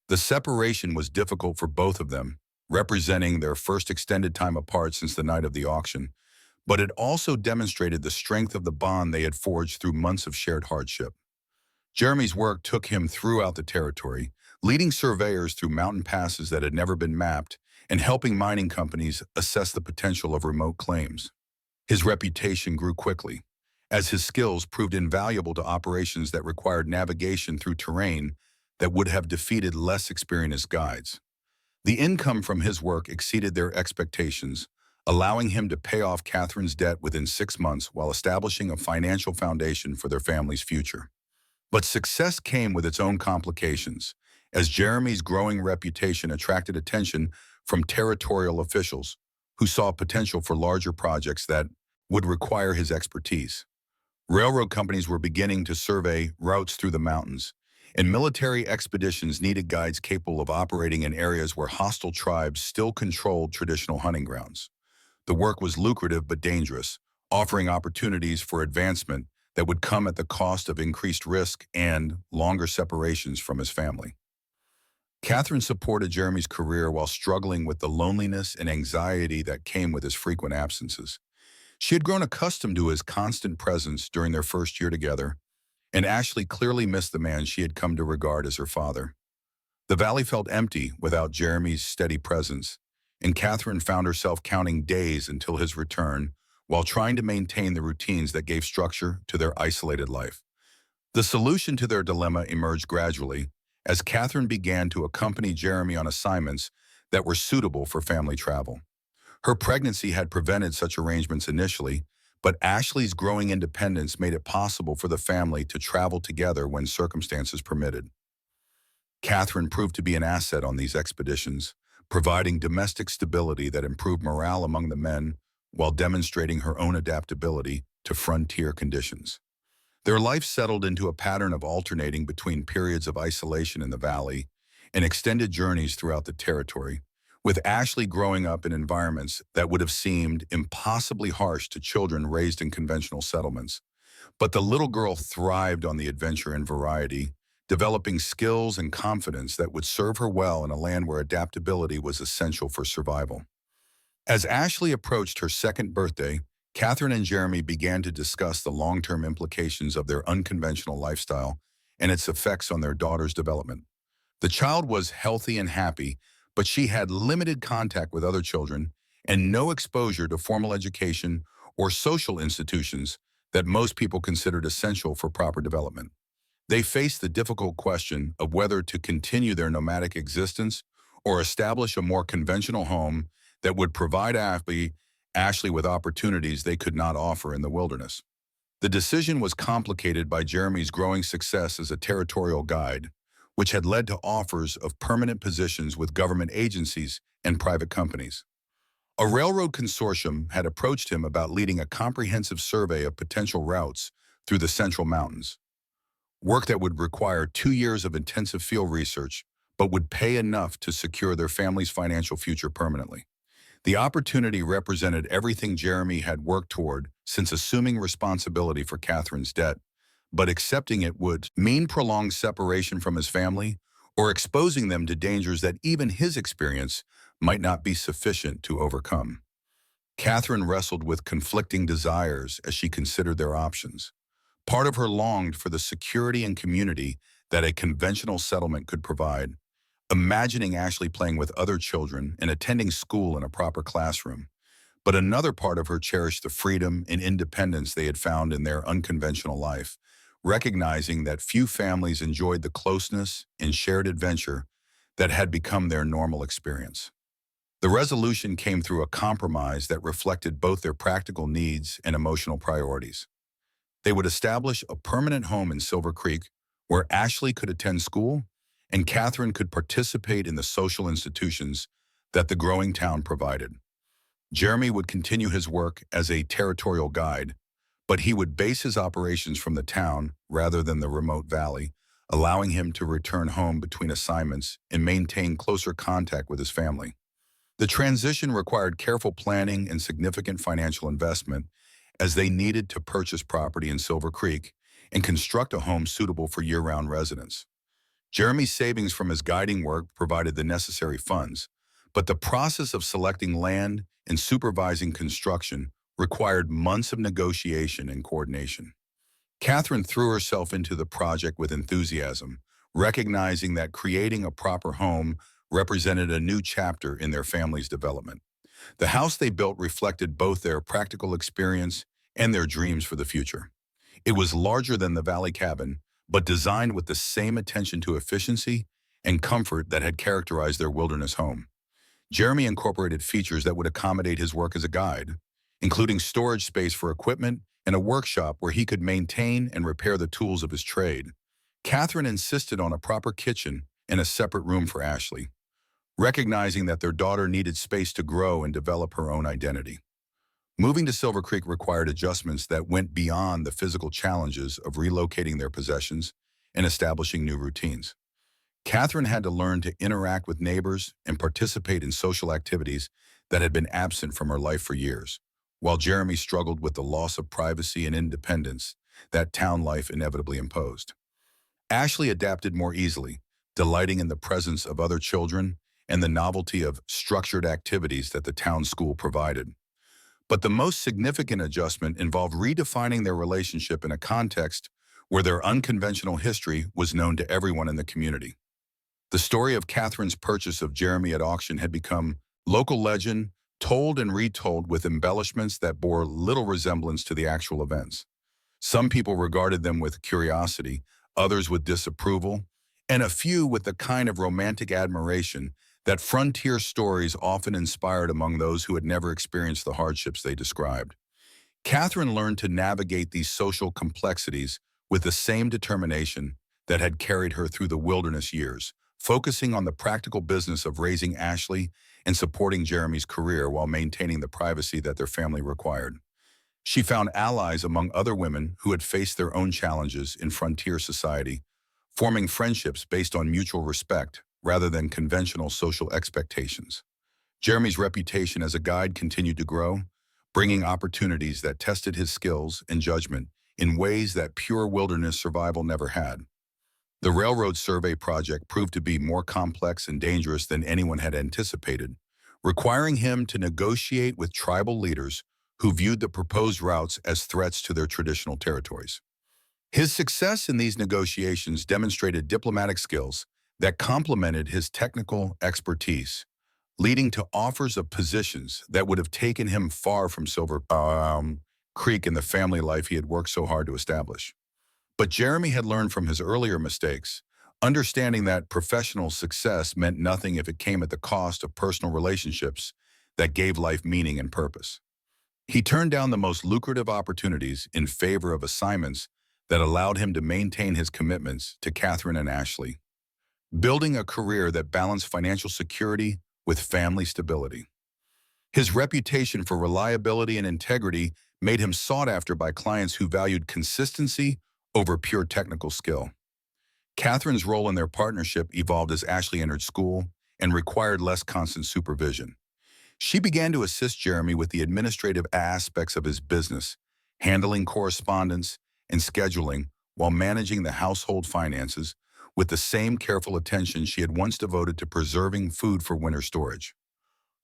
The separation was difficult for both of them, representing their first extended time apart since the night of the auction, but it also demonstrated the strength of the bond they had forged through months of shared hardship. Jeremy's work took him throughout the territory, leading surveyors through mountain passes that had never been mapped and helping mining companies assess the potential of remote claims. His reputation grew quickly, as his skills proved invaluable to operations that required navigation through terrain that would have defeated less experienced guides. The income from his work exceeded their expectations, allowing him to pay off Catherine's debt within 6 months while establishing a financial foundation for their family's future. But success came with its own complications, as Jeremy's growing reputation attracted attention from territorial officials who saw potential for larger projects that would require his expertise. Railroad companies were beginning to survey routes through the mountains, and military expeditions needed guides capable of operating in areas where hostile tribes still controlled traditional hunting grounds. The work was lucrative but dangerous, offering opportunities for advancement that would come at the cost of increased risk and longer separations from his family. Catherine supported Jeremy's career while struggling with the loneliness and anxiety that came with his frequent absences. She had grown accustomed to his constant presence during their first year together, and Ashley clearly missed the man she had come to regard as her father. The valley felt empty without Jeremy's steady presence, and Catherine found herself counting days until his return while trying to maintain the routines that gave structure to their isolated life. The solution to their dilemma emerged gradually as Catherine began to accompany Jeremy on assignments that were suitable for family travel. Her pregnancy had prevented such arrangements initially, but Ashley's growing independence made it possible for the family to travel together when circumstances permitted. Catherine proved to be an asset on these expeditions, providing domestic stability that improved morale among the men while demonstrating her own adaptability to frontier conditions. Their life settled into a pattern of alternating between periods of isolation in the valley and extended journeys throughout the territory, with Ashley growing up in environments that would have seemed impossibly harsh to children raised in conventional settlements. But the little girl thrived on the adventure and variety, developing skills and confidence that would serve her well in a land where adaptability was essential for survival. As Ashley approached her second birthday, Catherine and Jeremy began to discuss the long-term implications of their unconventional lifestyle and its effects on their daughter's development. The child was healthy and happy, but she had limited contact with other children and no exposure to formal education or social institutions that most people considered essential for proper development. They faced the difficult question of whether to continue their nomadic existence or establish a more conventional home that would provide Ashley with opportunities they could not offer in the wilderness. The decision was complicated by Jeremy's growing success as a territorial guide, which had led to offers of permanent positions with government agencies and private companies. A railroad consortium had approached him about leading a comprehensive survey of potential routes through the Central Mountains, work that would require 2 years of intensive field research, but would pay enough to secure their family's financial future permanently. The opportunity represented everything Jeremy had worked toward since assuming responsibility for Catherine's debt, but accepting it would mean prolonged separation from his family or exposing them to dangers that even his experience might not be sufficient to overcome. Catherine wrestled with conflicting desires as she considered their options. Part of her longed for the security and community that a conventional settlement could provide, imagining Ashley playing with other children and attending school in a proper classroom. But another part of her cherished the freedom and independence they had found in their unconventional life, recognizing that few families enjoyed the closeness and shared adventure that had become their normal experience. The resolution came through a compromise that reflected both their practical needs and emotional priorities. They would establish a permanent home in Silver Creek where Ashley could attend school and Catherine could participate in the social institutions that the growing town provided. Jeremy would continue his work as a territorial guide, but he would base his operations from the town rather than the remote valley, allowing him to return home between assignments and maintain closer contact with his family. The transition required careful planning and significant financial investment, as they needed to purchase property in Silver Creek and construct a home suitable for year-round residents. Jeremy's savings from his guiding work provided the necessary funds, but the process of selecting land and supervising construction required months of negotiation and coordination. Catherine threw herself into the project with enthusiasm, recognizing that creating a proper home represented a new chapter in their family's development. The house they built reflected both their practical experience and their dreams for the future. It was larger than the Valley Cabin, but designed with the same attention to efficiency and comfort that had characterized their wilderness home. Jeremy incorporated features that would accommodate his work as a guide, including storage space for equipment and a workshop where he could maintain and repair the tools of his trade. Catherine insisted on a proper kitchen and a separate room for Ashley, recognizing that their daughter needed space to grow and develop her own identity. Moving to Silver Creek required adjustments that went beyond the physical challenges of relocating their possessions and establishing new routines. Catherine had to learn to interact with neighbors and participate in social activities that had been absent from her life for years, while Jeremy struggled with the loss of privacy and independence that town life inevitably imposed. Ashley adapted more easily, delighting in the presence of other children and the novelty of structured activities that the town school provided. But the most significant adjustment involved redefining their relationship in a context where their unconventional history was known to everyone in the community. The story of Catherine's purchase of Jeremy at auction had become local legend, told and retold with embellishments that bore little resemblance to the actual events. Some people regarded them with curiosity, others with disapproval, and a few with the kind of romantic admiration that frontier stories often inspired among those who had never experienced the hardships they described. Catherine learned to navigate these social complexities with the same determination that had carried her through the wilderness years, focusing on the practical business of raising Ashley and supporting Jeremy's career while maintaining the privacy that their family required. She found allies among other women who had faced their own challenges in frontier society, forming friendships based on mutual respect rather than conventional social expectations. Jeremy's reputation as a guide continued to grow, bringing opportunities that tested his skills and judgment in ways that pure wilderness survival never had. The railroad survey project proved to be more complex and dangerous than anyone had anticipated, requiring him to negotiate with tribal leaders who viewed the proposed routes as threats to their traditional territories. His success in these negotiations demonstrated diplomatic skills that complemented his technical expertise, leading to offers of positions that would have taken him far from Silver Creek and the family life he had worked so hard to establish. But Jeremy had learned from his earlier mistakes, understanding that professional success meant nothing if it came at the cost of personal relationships that gave life meaning and purpose. He turned down the most lucrative opportunities in favor of assignments that allowed him to maintain his commitments to Catherine and Ashley, building a career that balanced financial security with family stability. His reputation for reliability and integrity made him sought after by clients who valued consistency over pure technical skill. Catherine's role in their partnership evolved as Ashley entered school and required less constant supervision. She began to assist Jeremy with the administrative aspects of his business, handling correspondence and scheduling while managing the household finances with the same careful attention she had once devoted to preserving food for winter storage.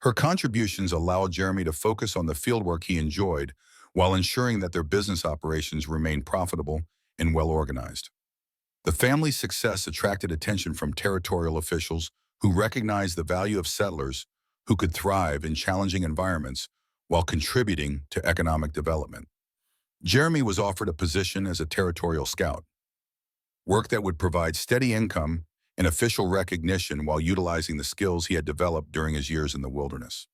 Her contributions allowed Jeremy to focus on the fieldwork he enjoyed while ensuring that their business operations remained profitable and well-organized. The family's success attracted attention from territorial officials who recognized the value of settlers who could thrive in challenging environments while contributing to economic development. Jeremy was offered a position as a territorial scout, work that would provide steady income and official recognition while utilizing the skills he had developed during his years in the wilderness.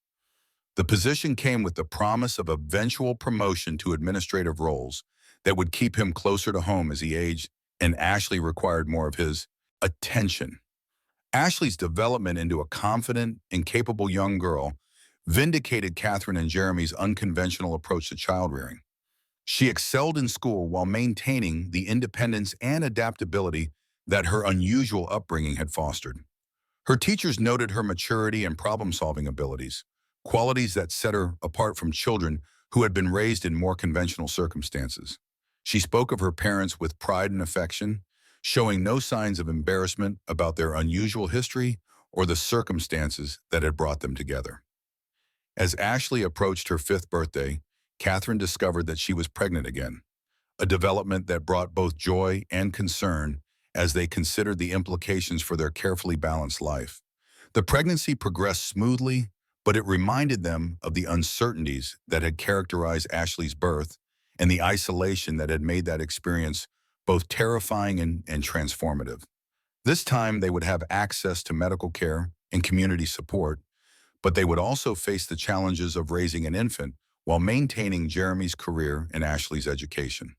The position came with the promise of eventual promotion to administrative roles that would keep him closer to home as he aged, and Ashley required more of his attention. Ashley's development into a confident and capable young girl vindicated Catherine and Jeremy's unconventional approach to child-rearing. She excelled in school while maintaining the independence and adaptability that her unusual upbringing had fostered. Her teachers noted her maturity and problem-solving abilities, qualities that set her apart from children who had been raised in more conventional circumstances. She spoke of her parents with pride and affection, showing no signs of embarrassment about their unusual history or the circumstances that had brought them together. As Ashley approached her 5th birthday, Catherine discovered that she was pregnant again, a development that brought both joy and concern as they considered the implications for their carefully balanced life. The pregnancy progressed smoothly, but it reminded them of the uncertainties that had characterized Ashley's birth and the isolation that had made that experience both terrifying and transformative. This time, they would have access to medical care and community support, but they would also face the challenges of raising an infant while maintaining Jeremy's career and Ashley's education.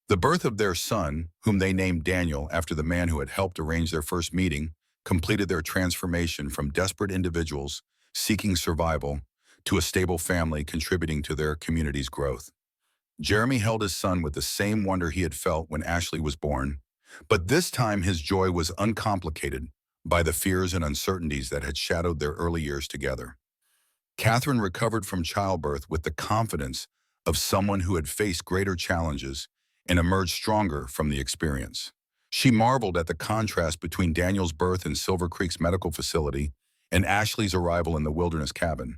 The birth of their son, whom they named Daniel after the man who had helped arrange their first meeting, completed their transformation from desperate individuals seeking survival to a stable family contributing to their community's growth. Jeremy held his son with the same wonder he had felt when Ashley was born, but this time his joy was uncomplicated by the fears and uncertainties that had shadowed their early years together. Catherine recovered from childbirth with the confidence of someone who had faced greater challenges and emerged stronger from the experience. She marveled at the contrast between Daniel's birth in Silver Creek's medical facility and Ashley's arrival in the wilderness cabin,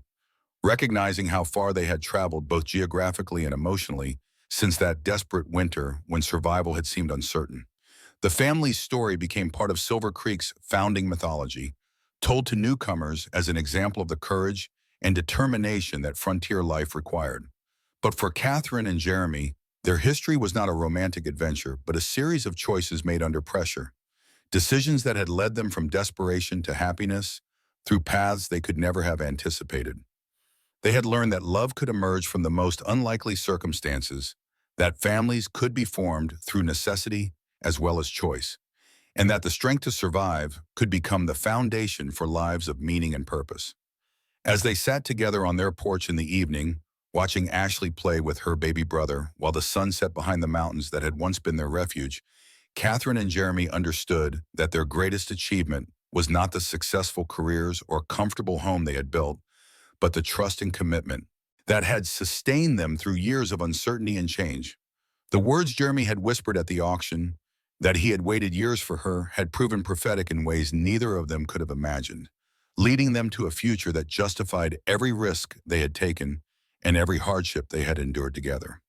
recognizing how far they had traveled both geographically and emotionally since that desperate winter when survival had seemed uncertain. The family's story became part of Silver Creek's founding mythology, told to newcomers as an example of the courage and determination that frontier life required. But for Catherine and Jeremy, their history was not a romantic adventure, but a series of choices made under pressure, decisions that had led them from desperation to happiness through paths they could never have anticipated. They had learned that love could emerge from the most unlikely circumstances, that families could be formed through necessity as well as choice, and that the strength to survive could become the foundation for lives of meaning and purpose. As they sat together on their porch in the evening, watching Ashley play with her baby brother while the sun set behind the mountains that had once been their refuge, Catherine and Jeremy understood that their greatest achievement was not the successful careers or comfortable home they had built, but the trust and commitment that had sustained them through years of uncertainty and change. The words Jeremy had whispered at the auction, that he had waited years for her, had proven prophetic in ways neither of them could have imagined, leading them to a future that justified every risk they had taken and every hardship they had endured together.